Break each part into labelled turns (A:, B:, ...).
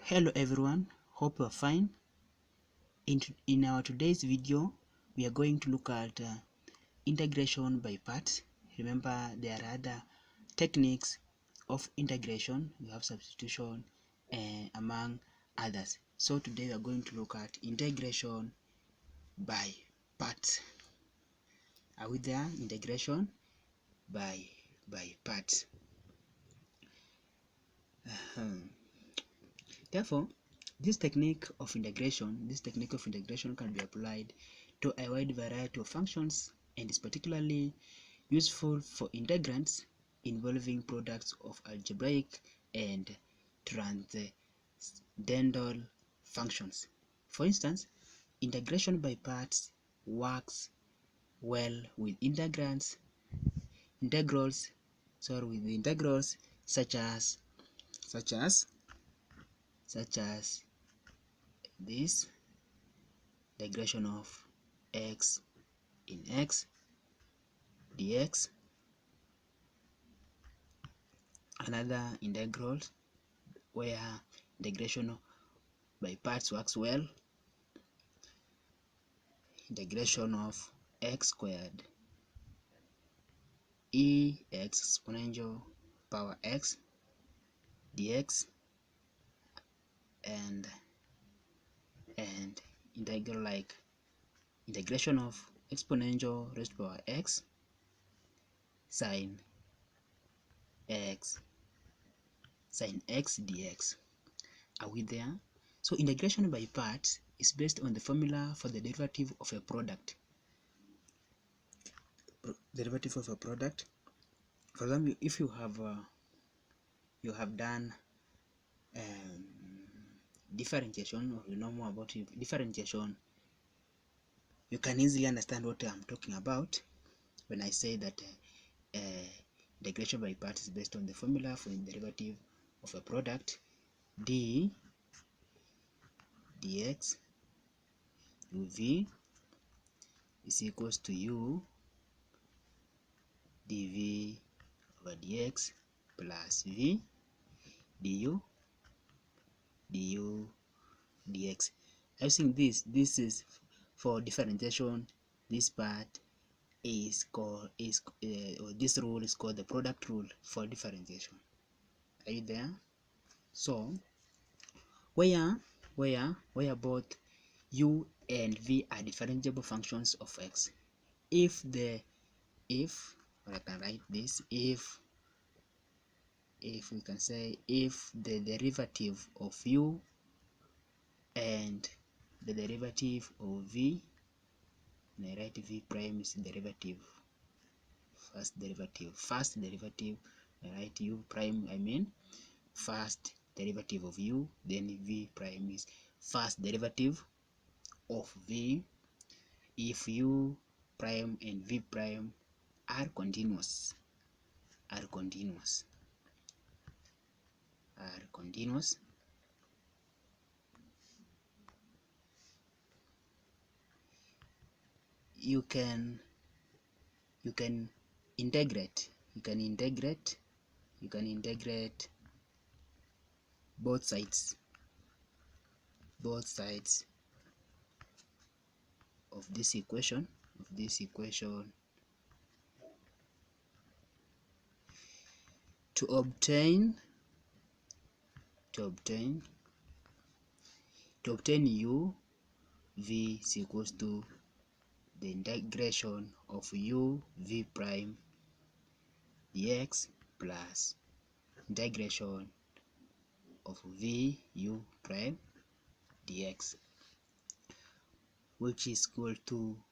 A: Hello everyone, hope you are fine. In our today's video, we are going to look at integration by parts. Remember, there are other techniques of integration. We have substitution among others. So today we are going to look at integration by parts. Are we there? Integration by parts. Therefore, this technique of integration can be applied to a wide variety of functions and is particularly useful for integrands involving products of algebraic and transcendental functions. For instance, integration by parts works well with integrals such as this integration of x in x dx, another integral where integration by parts works well, integration of x squared ex exponential power x dx, and integral like integration of exponential raised to power x sine x dx. Are we there? So integration by parts is based on the formula for the derivative of a product. For example, if you have done differentiation, or you know more about differentiation, you can easily understand what I'm talking about when I say that integration by parts is based on the formula for the derivative of a product d dx uv is equals to u dv over dx plus v du dx. I think this is for differentiation. This part is called or this rule is called the product rule for differentiation. Are you there? So where both u and v are differentiable functions of x, if or I can write this, if we can say if the derivative of u and the derivative of v, and I write v prime is derivative, first derivative, I write u prime, I mean first derivative of u, then v prime is first derivative of v. If u prime and v prime are continuous, you can integrate both sides of this equation to obtain u v is equals to the integration of u v prime dx plus integration of v u prime dx, which is equal to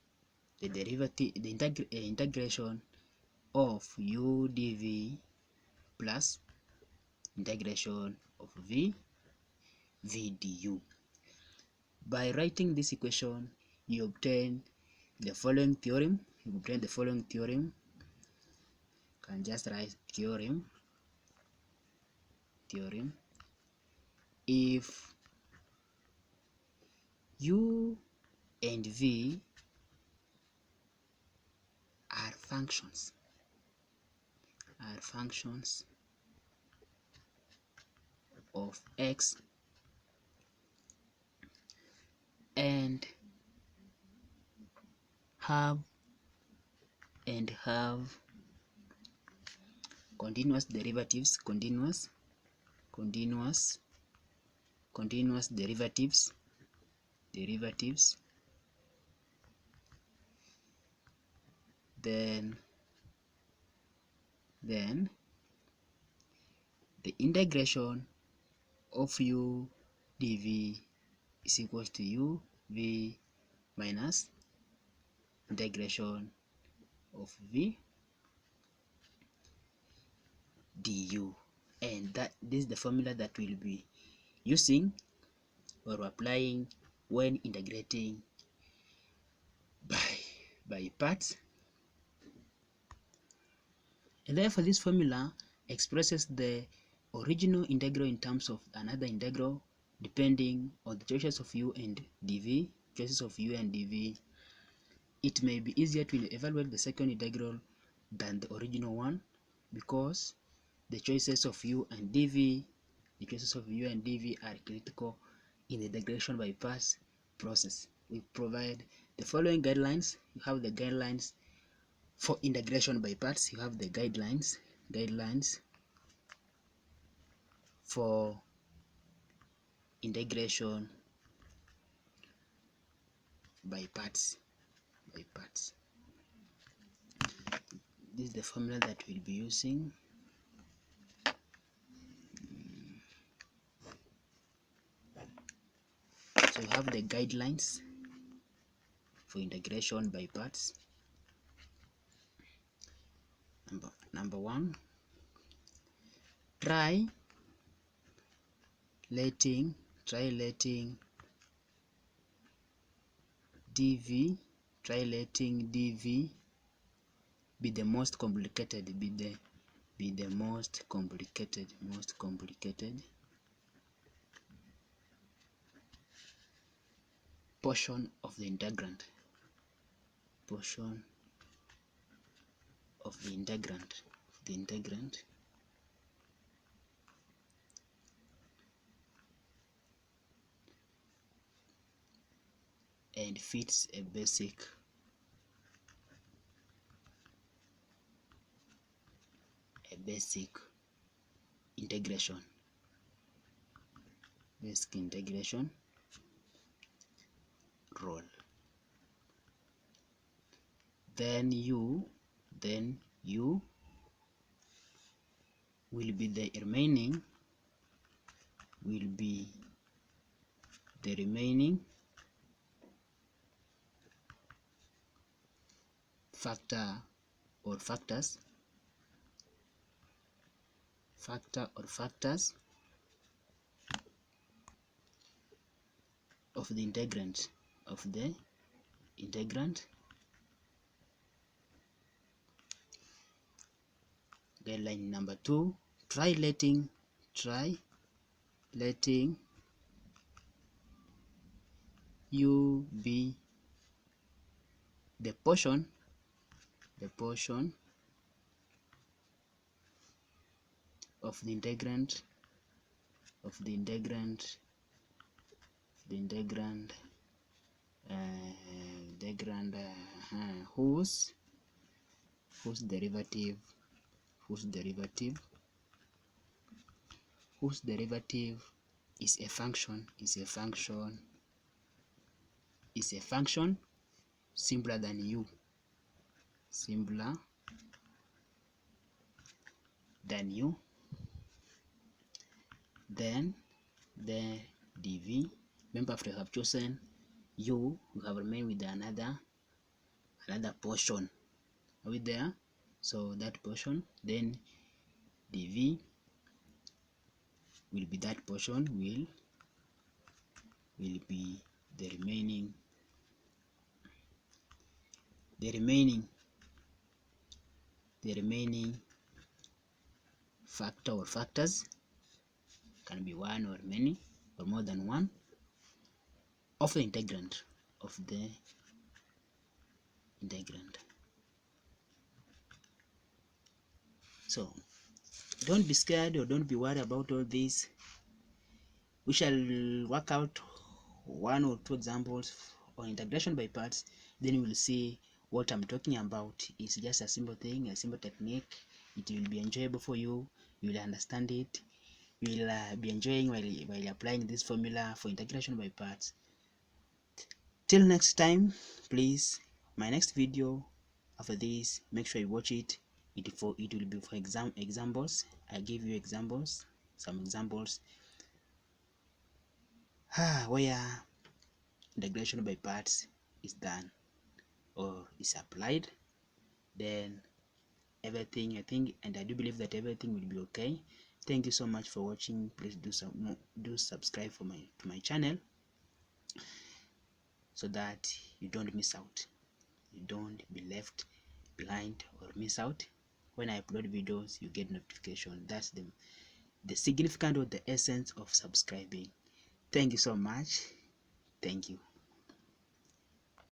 A: the derivative, integration of u dv plus integration of v du. By writing this equation, you obtain the following theorem. Can just write theorem. If u and v are functions of x have continuous derivatives, continuous derivatives, then the integration of u dv is equals to u v minus integration of v du, and that this is the formula that we'll be using or applying when integrating by parts. And therefore this formula expresses the original integral in terms of another integral depending on the choices of u and dv. It may be easier to evaluate the second integral than the original one because the choices of u and dv are critical in the integration by parts process. We provide the following guidelines. You have the guidelines for integration by parts. You have the guidelines for integration by parts. This is the formula that we'll be using. So you have the guidelines for integration by parts. Number one, try letting dv be the most complicated portion of the integrand and fits a basic integration rule. Then u will be the remaining factor or factors of the integrand Guideline number 2, try letting u be the portion of the integrand whose derivative is a function simpler than u, then the dv. Remember, after you have chosen u, you have remained with another portion. Are we there? So that portion, then dv will be that portion, will be the remaining factor or factors, can be one or many or more than one, of the integrand So don't be scared or don't be worried about all this. We shall work out one or two examples on integration by parts, then we will see what I'm talking about is just a simple thing, a simple technique. It will be enjoyable for you. You will understand it. You will be enjoying while applying this formula for integration by parts. Till next time, please, my next video after this, make sure you watch it. It will be for examples. I give you examples, some examples where integration by parts is done or is applied. Then everything, I think, and I do believe that everything will be okay. Thank you so much for watching. Please do subscribe to my channel so that you don't miss out. You don't be left behind or miss out. When I upload videos, you get notification. That's the significant or the essence of subscribing. Thank you so much. Thank you.